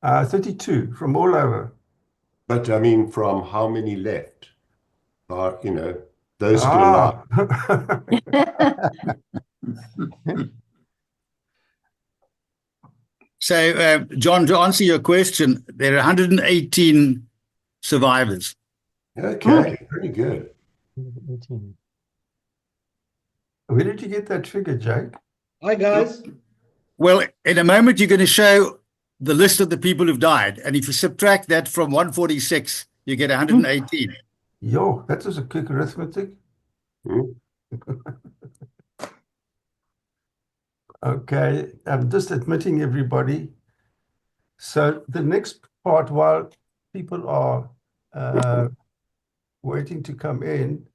32 from all over. But I mean, from how many left are, those still alive? Ah, So, John, to answer your question, there are 118 survivors. Okay, pretty good. 18. Where did you get that figure, Jake? Hi, guys. Well, in a moment, you're going to show the list of the people who've died. And if you subtract that from 146, you get 118. Yo, that is a quick arithmetic. Hmm. Okay, I'm just admitting everybody. So the next part, while people are waiting to come in,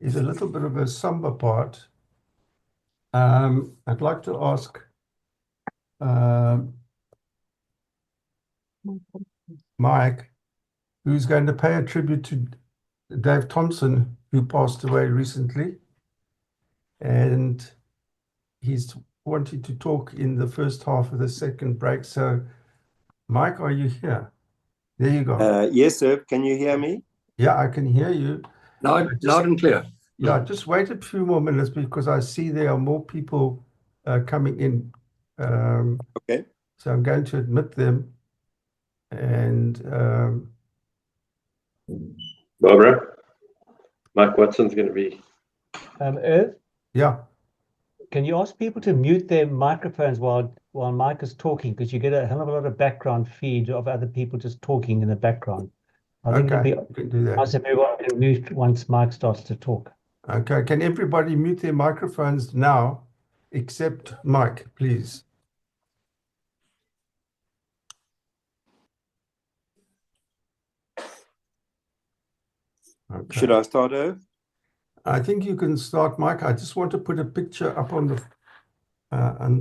is a little bit of a somber part. I'd like to ask Mike, who's going to pay a tribute to Dave Thompson, who passed away recently. And he's wanting to talk in the first half of the second break. So, Mike, are you here? There you go. Yes, sir. Can you hear me? Yeah, I can hear you. Loud and clear. Yeah, just wait a few more minutes because I see there are more people coming in. Okay. So I'm going to admit them. And Barbara, Mike Watson's going to be. Irv, yeah, can you ask people to mute their microphones while Mike is talking? Because you get a hell of a lot of background feed of other people just talking in the background. I think okay, it'd you can do be nice that. if everyone can mute once Mike starts to talk. Okay, can everybody mute their microphones now, except Mike, please? Okay. Should I start, Irv? I think you can start, Mike. I just want to put a picture up on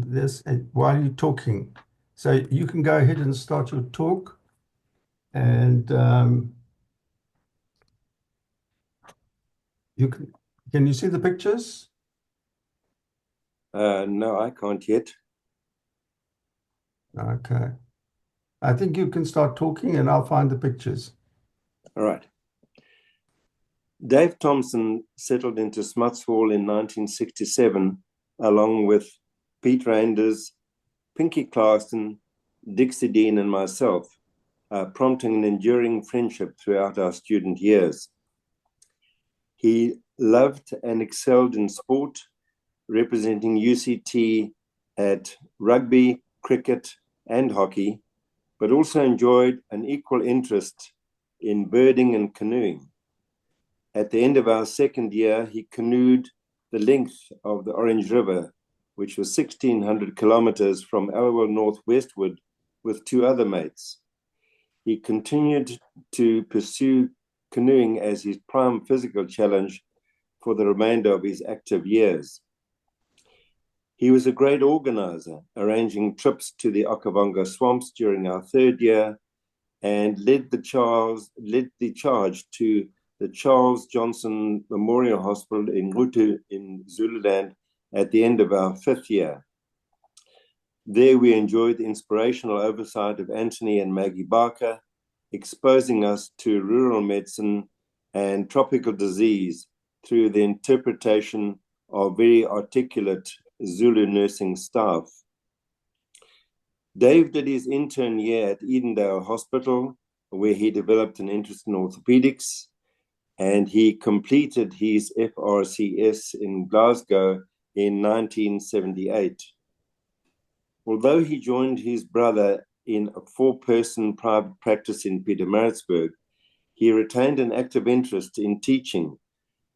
this while you're talking. So you can go ahead and start your talk. And can you see the pictures? No, I can't yet. Okay. I think you can start talking and I'll find the pictures. All right. Dave Thompson settled into Smutsville in 1967, along with Pete Reinders, Pinky Clarkson, Dixie Dean, and myself, prompting an enduring friendship throughout our student years. He loved and excelled in sport, representing UCT at rugby, cricket, and hockey, but also enjoyed an equal interest in birding and canoeing. At the end of our second year, he canoed the length of the Orange River, which was 1,600 kilometers from Elwell northwestward, with two other mates. He continued to pursue canoeing as his prime physical challenge for the remainder of his active years. He was a great organizer, arranging trips to the Okavango swamps during our third year, and led the charge to the Charles Johnson Memorial Hospital in Rutu in Zululand at the end of our fifth year. There we enjoyed the inspirational oversight of Anthony and Maggie Barker, exposing us to rural medicine and tropical disease through the interpretation of very articulate Zulu nursing staff. Dave did his intern year at Edendale Hospital, where he developed an interest in orthopedics, and he completed his FRCS in Glasgow in 1978. Although he joined his brother in a 4-person private practice in Pietermaritzburg, he retained an active interest in teaching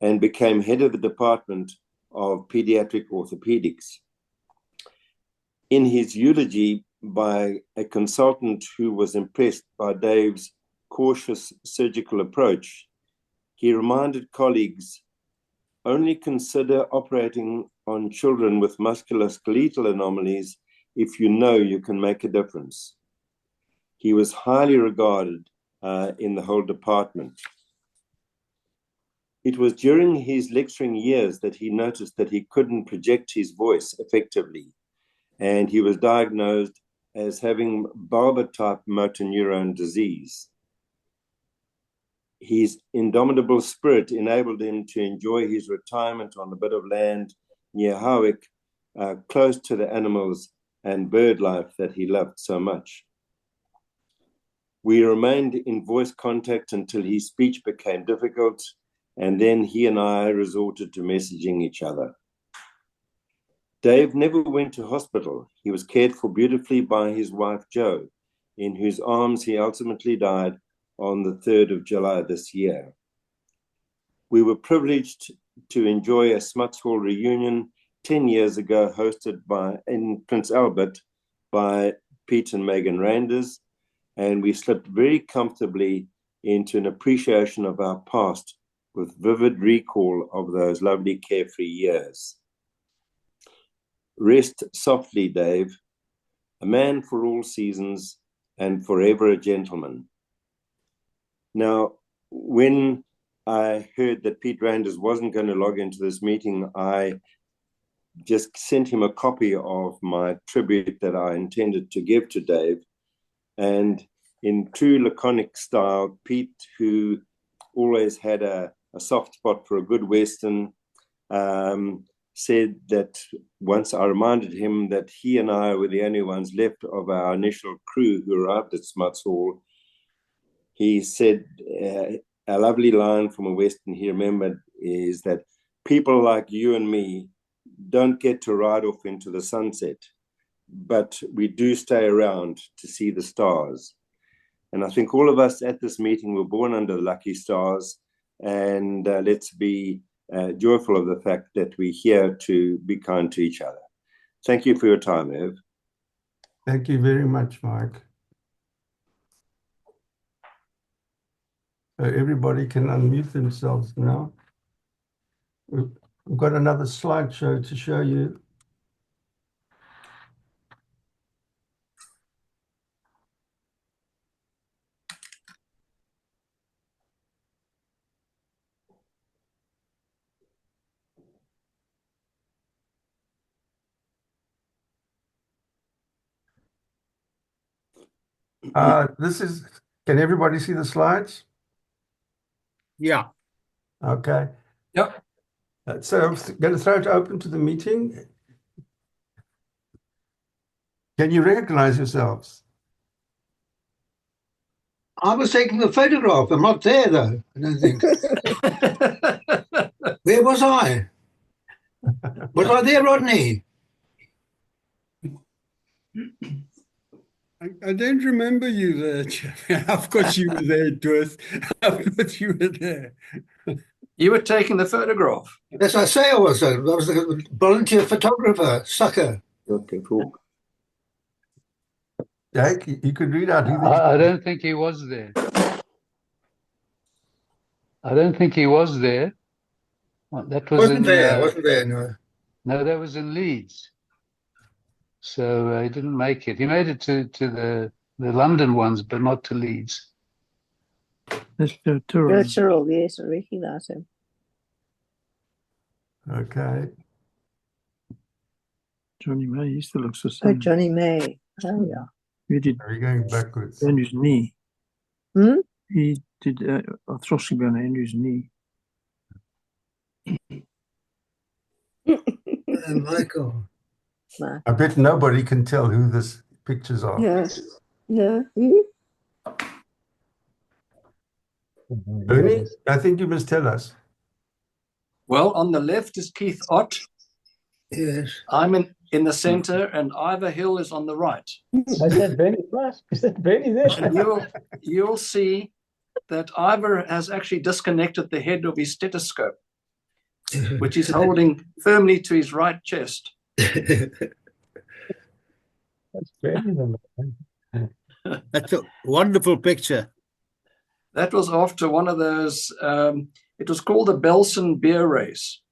and became head of the Department of Pediatric Orthopedics. In his eulogy by a consultant who was impressed by Dave's cautious surgical approach, he reminded colleagues, only consider operating on children with musculoskeletal anomalies if you know you can make a difference. He was highly regarded in the whole department. It was during his lecturing years that he noticed that he couldn't project his voice effectively, and he was diagnosed as having Barber-type motor neuron disease. His indomitable spirit enabled him to enjoy his retirement on a bit of land near Howick, close to the animals and bird life that he loved so much. We remained in voice contact until his speech became difficult, and then he and I resorted to messaging each other. Dave never went to hospital. He was cared for beautifully by his wife, Jo, in whose arms he ultimately died on the 3rd of July this year. We were privileged to enjoy a Smuts Hall reunion 10 years ago, hosted in Prince Albert by Pete and Megan Randers, and we slipped very comfortably into an appreciation of our past with vivid recall of those lovely carefree years. Rest softly, Dave, a man for all seasons and forever a gentleman. Now, when I heard that Pete Randers wasn't going to log into this meeting, I just sent him a copy of my tribute that I intended to give to Dave. And in true laconic style, Pete, who always had a soft spot for a good Western, said that once I reminded him that he and I were the only ones left of our initial crew who arrived at Smuts Hall, he said a lovely line from a Western he remembered is that people like you and me don't get to ride off into the sunset, but we do stay around to see the stars. And I think all of us at this meeting were born under the lucky stars, and let's be joyful of the fact that we're here to be kind to each other. Thank you for your time, Ev. Thank you very much, Mike. So everybody can unmute themselves now. We've got another slideshow to show you. Can everybody see the slides? Yeah. Okay. Yep. So I'm going to throw it open to the meeting. Can you recognize yourselves? I was taking a photograph. I'm not there, though, I don't think. Where was I? Was I there, Rodney? I don't remember you there, Jeff. Of course you were there, Dworth. Of course you were there. You were taking the photograph. Yes, I say I was. I was a volunteer photographer, sucker. Okay, cool. Jake, you could read out who I don't think he was there. I don't think he was there. That was Wasn't there, no. No, that was in Leeds. So he didn't make it. He made it to the London ones, but not to Leeds. Mr. Tyrrell, yes, I recognize him. Okay. Johnny May, he still looks the same. Oh, Johnny May. Oh, yeah. He did. Are you going backwards? Andrew's knee. Hmm? He did arthroscopy on Andrew's knee. Michael. I bet nobody can tell who this pictures are. Yes. Yeah. Bernie, I think you must tell us. Well, on the left is Keith Ott. Yes. I'm in the center, and Ivor Hill is on the right. Is that Bernie plus? Is that Bernie there? And you'll see that Ivor has actually disconnected the head of his stethoscope, which he's holding firmly to his right chest. That's Bernie. That's a wonderful picture. That was after one of those, it was called the Belson Beer Race.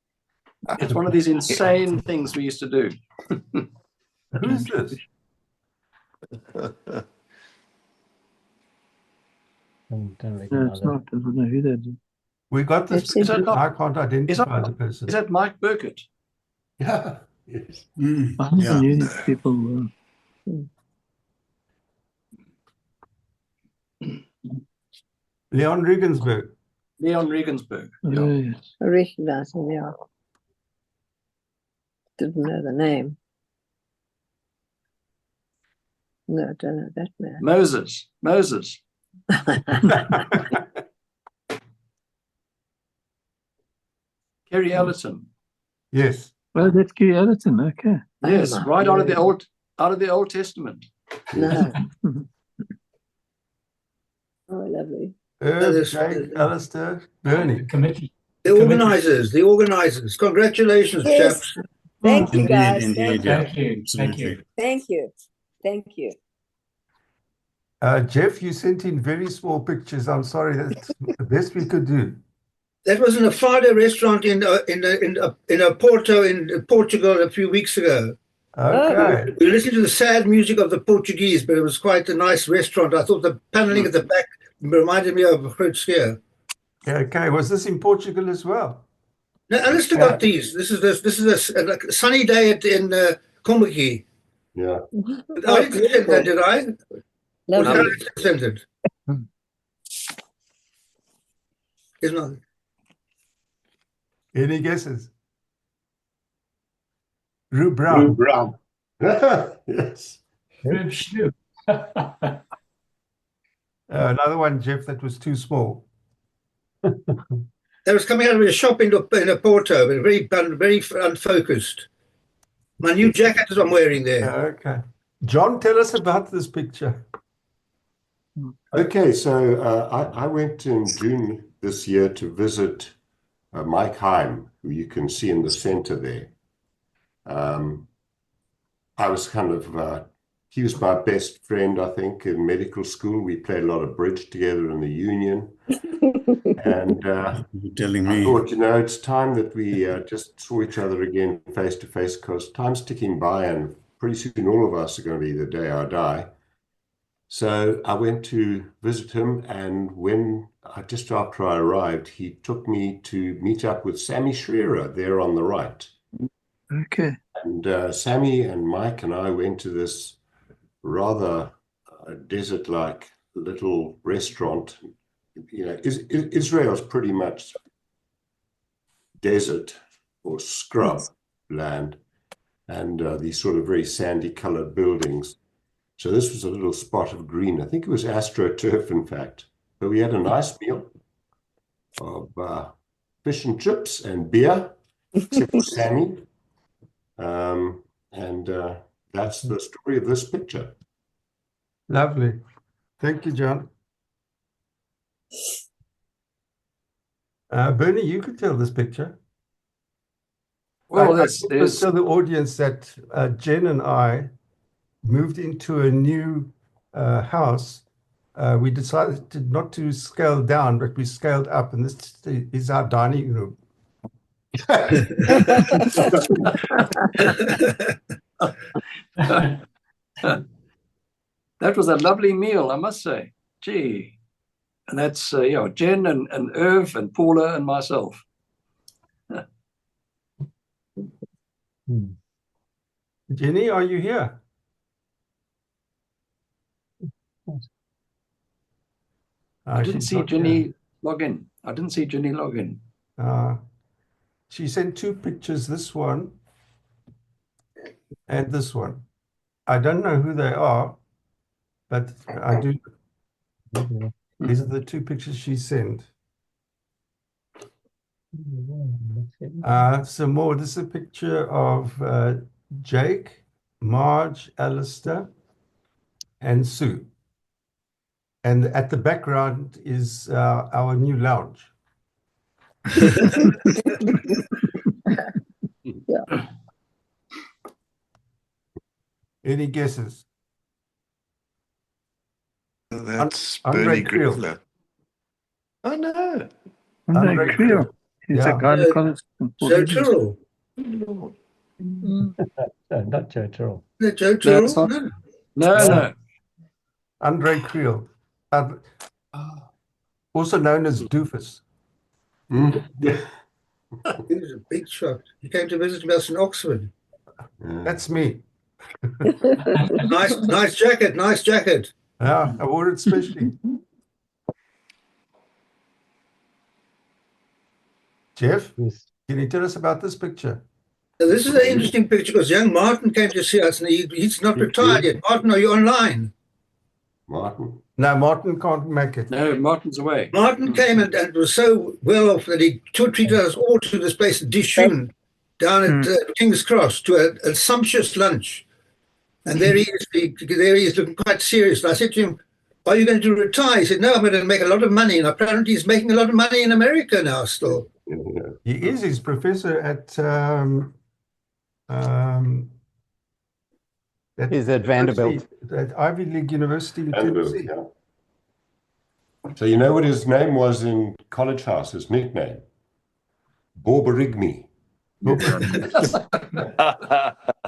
It's one of these insane things we used to do. Who's this? No, it's not. I don't know who that is. We got this picture. I can't identify the person. Is that Mike Burkett? Yeah. Yes. I never knew these people were. Leon Regensburg. Leon Regensburg. Yeah. Oh, yes. I recognize him, yeah. Didn't know the name. No, I don't know that man. Moses. Kerry Ellerton. Yes. Well, that's Kerry Ellerton, okay. Yes, right out of the Old Testament. No. Oh, lovely. Jake, Alistair, Bernie. Committee. The organisers. Congratulations, Yes. chaps. Thank you, guys. Indeed, Thank you. absolutely. Thank you. Thank you. Jeff, you sent in very small pictures. I'm sorry, that's the best we could do. That was in a Fado restaurant in Porto in Portugal a few weeks ago. Okay. We listened to the sad music of the Portuguese, but it was quite a nice restaurant. I thought the paneling at the back reminded me of Groot Skeer. Okay. Was this in Portugal as well? No, Alistair got these. This is a sunny day in Komaki. Yeah. I didn't send that, did I? Lovely. Or Alistair sent it? It's not. Any guesses? Rue Brown. Brown. Yes. Rib Schnoop. Another one, Jeff, that was too small. That was coming out of a shop in a Porto, but very unfocused. My new jacket that I'm wearing there. Okay. John, tell us about this picture. Okay, so I went in June this year to visit Mike Heim, who you can see in the center there. I was kind of, he was my best friend, I think, in medical school. We played a lot of bridge together in the union. And You're telling I me. thought, it's time that we just saw each other again face to face, because time's ticking by and pretty soon all of us are going to be the day I die. So I went to visit him, and just after I arrived, he took me to meet up with Sammy Schreerer there on the right. Okay. And Sammy and Mike and I went to this rather desert-like little restaurant. Israel's pretty much desert or scrub land, and these sort of very sandy-colored buildings. So this was a little spot of green. I think it was AstroTurf, in fact. But we had a nice meal of fish and chips and beer, except for Sammy. And that's the story of this picture. Lovely. Thank you, John. Bernie, you could tell this picture. Well, Let's tell the audience that Jen and I moved into a new house. We decided not to scale down, but we scaled up, and this is our dining room. That was a lovely meal, I must say. Gee. And that's Jen and Irv and Paula and myself. Jenny, are you here? I didn't see Jenny log in. She sent two pictures, this one and this one. I don't know who they are, but I do. These are the two pictures she sent. Some more. This is a picture of Jake, Marge, Alistair, and Sue. And at the background is our new lounge. Yeah. Any guesses? That's Andre Bernie Creel. Griffler. Oh no. Andre Creel. He's a gynecologist. Joe Tyrrell. Not Joe Tyrrell. No, Joe Tyrrell? No. Andre Creel. Also known as Doofus. Yeah. He was a big shot. He came to visit us in Oxford. That's me. Nice jacket. Yeah, I wore it specially. Jeff, Yes. can you tell us about this picture? Now, this is an interesting picture because young Martin came to see us and he's not retired yet. Martin, are you online? Martin. No, Martin can't make it. No, Martin's away. Martin came and was so well off that he treated us all to this place, Dishun, down at King's Cross, to a sumptuous lunch. And there he is looking quite serious. And I said to him, "Are you going to retire?" He said, "No, I'm going to make a lot of money." And apparently he's making a lot of money in America now still. He is. He's professor at He's at Vanderbilt. At Ivy League University in Vanderbilt, Tennessee. yeah. So you know what his name was in College House, his nickname? Borborigmi.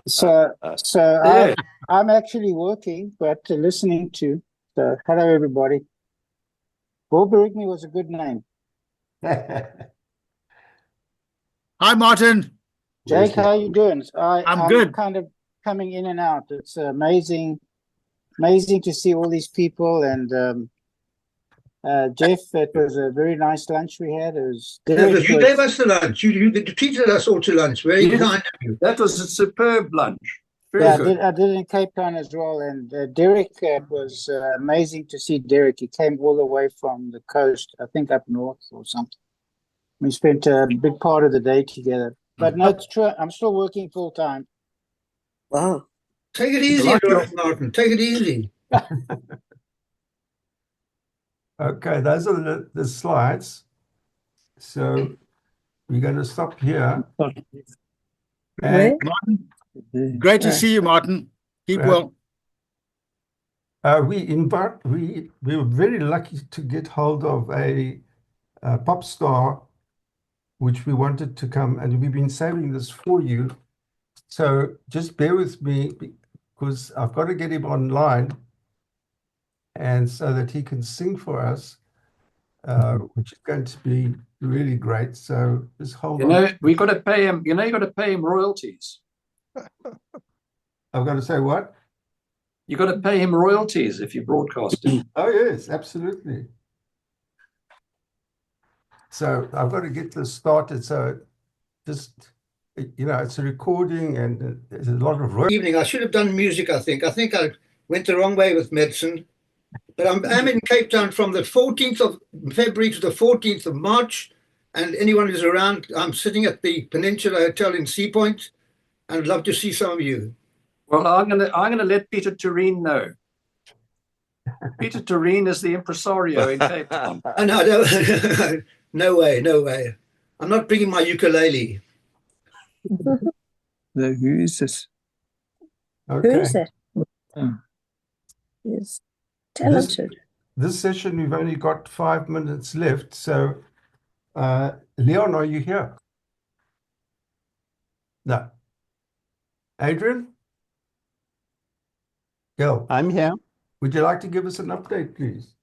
So I'm actually working, but listening to. So hello everybody. Bob Rigby was a good name. Hi, Martin. Jake, how you doing? I'm good. Kind of coming in and out. It's amazing to see all these people. And Jeff, it was a very nice lunch we had. It was. You gave us the lunch. You treated us all to lunch. Very kind of you. That was a superb lunch. I did in Cape Town as well. And Derek, it was amazing to see Derek. He came all the way from the coast, I think up north or something. We spent a big part of the day together. But no, it's true. I'm still working full time. Wow. Take it easy, Martin. Take it easy. Okay, those are the slides. So we're going to stop here. And Martin, great to see you, Martin. Keep well. We were very lucky to get hold of a pop star, which we wanted to come, and we've been saving this for you. So just bear with me because I've got to get him online, and so that he can sing for us, which is going to be really great. So just hold on. We got to pay him. You got to pay him royalties. I've got to say what? You got to pay him royalties if you broadcast it. Oh yes, absolutely. So I've got to get this started. So just, it's a recording and there's a lot of work. Evening, I should have done music, I think. I think I went the wrong way with medicine. But I'm in Cape Town from the 14th of February to the 14th of March. And anyone who's around, I'm sitting at the Peninsula Hotel in Sea Point. And I'd love to see some of you. Well, I'm gonna let Peter Tureen know. Peter Tureen is the impresario in Cape Town. No, no way, no way. I'm not bringing my ukulele. Who is this? Okay. Who is that? Yes. Talented. This session, we've only got 5 minutes left. So, Leon, are you here? No. Adrian? Gil? I'm here. Would you like to give us an update, please?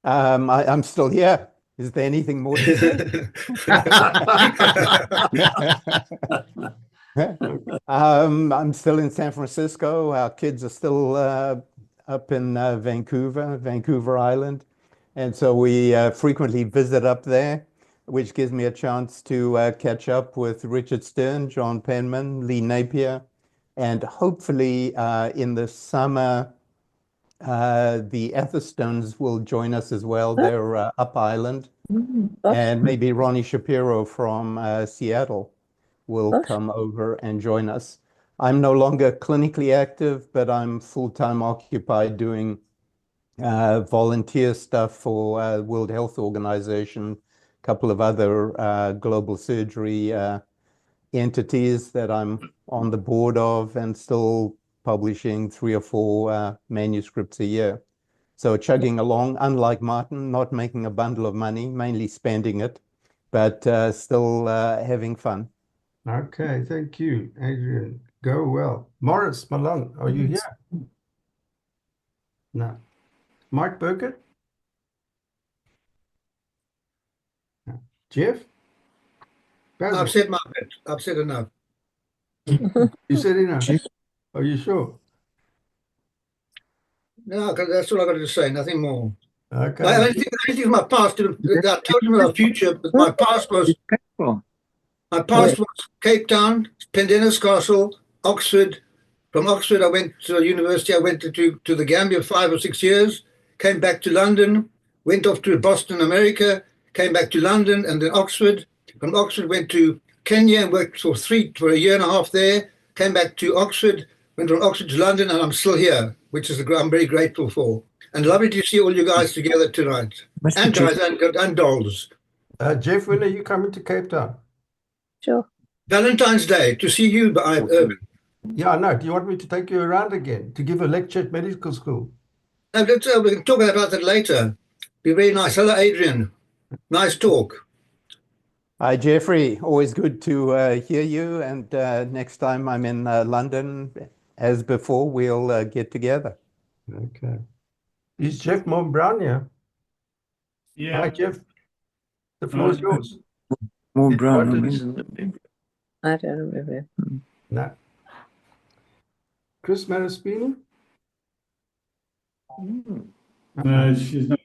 I'm still here. Is there anything more to say? I'm still in San Francisco. Our kids are still up in Vancouver Island. And so we frequently visit up there, which gives me a chance to catch up with Richard Stern, John Penman, Lee Napier, and hopefully in the summer, the Etherstones will join us as well. They're up island. And maybe Ronnie Shapiro from Seattle will come over and join us. I'm no longer clinically active, but I'm full-time occupied doing volunteer stuff for World Health Organization, a couple of other global surgery entities that I'm on the board of, and still publishing 3 or 4 manuscripts a year. So chugging along, unlike Martin, not making a bundle of money, mainly spending it, but still having fun. Okay, thank you, Adrian. Go well. Morris Malone, are you here? No. Mike Burkett? No. Jeff? Basil? I've said my bit. I've said enough. You said enough? Are you sure? No, because that's all I've got to say, nothing more. Okay. I think my past, I told you my future, but my past was Well, My past was Cape Town, Pendennis Castle, Oxford. From Oxford, I went to university. I went to the Gambia 5 or 6 years, came back to London, went off to Boston, America, came back to London and then Oxford. From Oxford, went to Kenya and worked for a year and a half there, came back to Oxford, went from Oxford to London, and I'm still here, which is I'm very grateful for. And lovely to see all you guys together tonight. And guys and dolls. Jeff, when are you coming to Cape Town? Sure. Valentine's Day, to see you, Irvin. Yeah, I know. Do you want me to take you around again to give a lecture at medical school? No, we can talk about that later. Be very nice. Hello, Adrian. Nice talk. Hi, Jeffrey. Always good to hear you. And next time I'm in London, as before, we'll get together. Okay. Is Jeff Mom Brown here? Yeah. Hi, Jeff. The floor is yours. More Did brown. you want I don't remember. No. Chris Maraspini? No, she's not.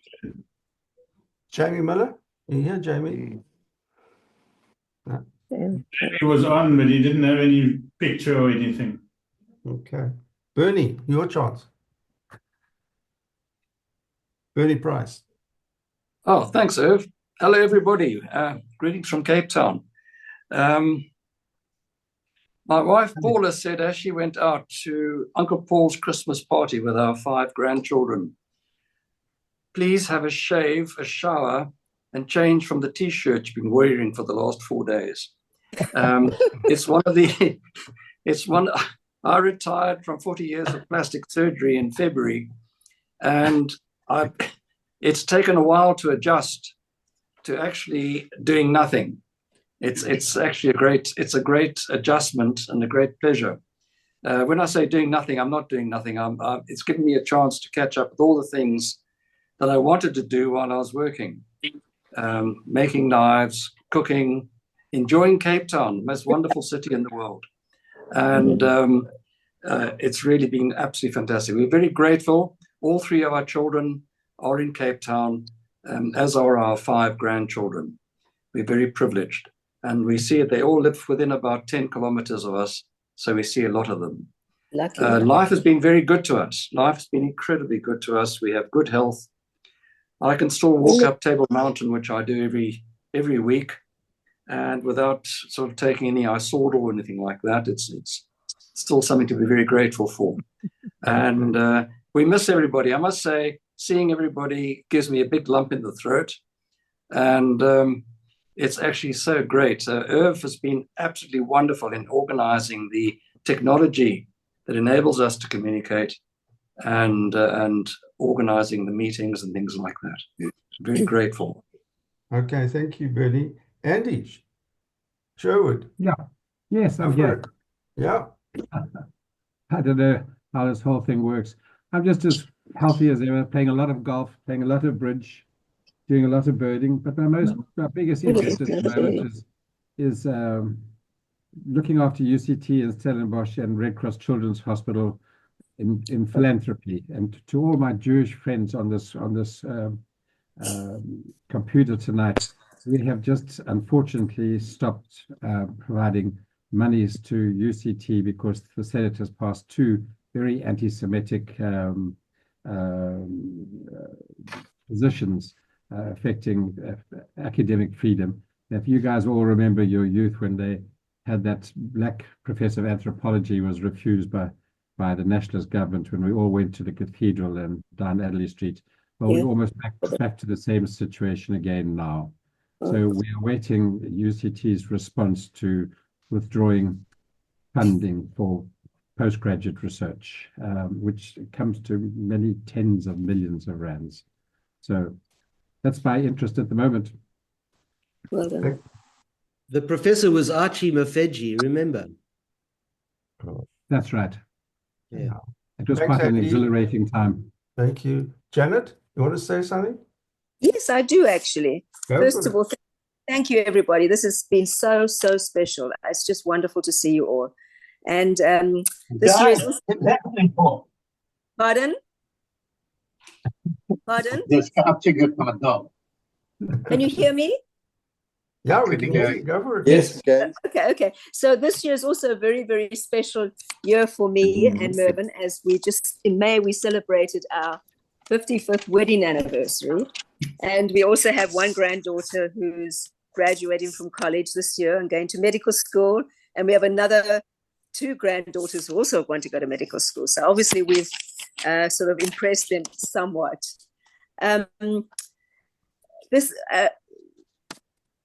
Jamie Miller? You here, Jamie? No. He was on, but he didn't have any picture or anything. Okay. Bernie, your chance. Bernie Price. Oh, thanks, Irv. Hello, everybody. Greetings from Cape Town. My wife, Paula, said as she went out to Uncle Paul's Christmas party with our 5 grandchildren, please have a shave, a shower, and change from the T-shirt you've been wearing for the last 4 days. I retired from 40 years of plastic surgery in February, and it's taken a while to adjust to actually doing nothing. It's actually a great adjustment and a great pleasure. When I say doing nothing, I'm not doing nothing. It's given me a chance to catch up with all the things that I wanted to do while I was working, making knives, cooking, enjoying Cape Town, the most wonderful city in the world. And it's really been absolutely fantastic. We're very grateful. All 3 of our children are in Cape Town, as are our 5 grandchildren. We're very privileged. And we see it, they all live within about 10 kilometers of us, so we see a lot of them. Life has been very good to us. Life has been incredibly good to us. We have good health. I can still walk up Table Mountain, which I do every week, and without sort of taking any Isordal or anything like that. It's still something to be very grateful for. And we miss everybody. I must say, seeing everybody gives me a big lump in the throat. And it's actually so great. Irv has been absolutely wonderful in organizing the technology that enables us to communicate and organizing the meetings and things like that. Very grateful. Okay, thank you, Bernie. Andy Sherwood. Yeah. Yes, I'm here. Yeah. I don't know how this whole thing works. I'm just as healthy as ever, playing a lot of golf, playing a lot of bridge, doing a lot of birding. But my biggest interest at the moment is looking after UCT and Stellenbosch and Red Cross Children's Hospital in philanthropy. And to all my Jewish friends on this computer tonight, we have just unfortunately stopped providing monies to UCT because the Senate has passed 2 very anti-Semitic positions affecting academic freedom. If you guys all remember your youth when they had that black professor of anthropology was refused by the nationalist government when we all went to the cathedral and down Adderley Street. Well, we're almost back to the same situation again now. So we are waiting UCT's response to withdrawing funding for postgraduate research, which comes to many tens of millions of rands. So that's my interest at the moment. Well done. The professor was Archie Mafeji, remember? That's right. Yeah. It was Thanks, quite an Andy. exhilarating time. Thank you. Janet, you want to say something? Yes, I do actually. Go First for of all, thank you, everybody. This has been so special. It's just wonderful to see you all. And this year is also... Pardon? Pardon? Can you hear me? Yeah, we can hear you. Go for it. Yes, okay. Okay. So this year is also a very, very special year for me and Mervyn, as we just in May we celebrated our 55th wedding anniversary, and we also have one granddaughter who's graduating from college this year and going to medical school, and we have another 2 granddaughters who also want to go to medical school. So obviously we've sort of impressed them somewhat.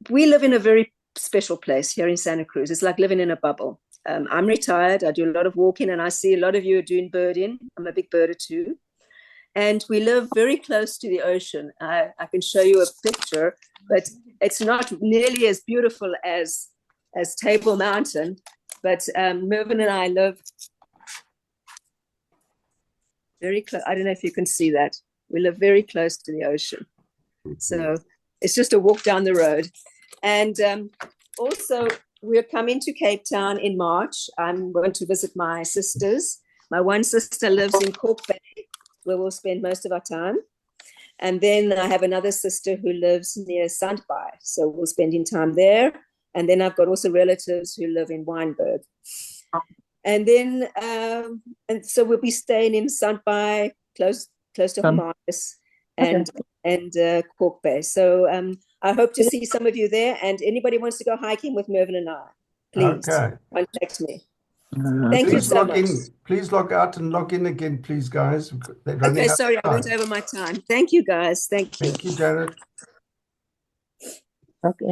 We live in a very special place here in Santa Cruz. It's like living in a bubble. I'm retired. I do a lot of walking, and I see a lot of you are doing birding. I'm a big birder too. And we live very close to the ocean. I can show you a picture, but it's not nearly as beautiful as Table Mountain. But Mervyn and I live very close. I don't know if you can see that. We live very close to the ocean. So it's just a walk down the road. And also, we're coming to Cape Town in March. I'm going to visit my sisters. My one sister lives in Cork Bay, where we'll spend most of our time. And then I have another sister who lives near Sandby, so we'll spend in time there. And then I've got also relatives who live in Wynberg. And then, and so we'll be staying in Sandby, close to Homarus and Cork Bay. So I hope to see some of you there. And anybody wants to go hiking with Mervyn and I, please contact me. Thank you so much. Please log out and log in again, please, guys. Okay, sorry, I went over my time. Thank you, guys. Thank you. Thank you, Janet. Okay.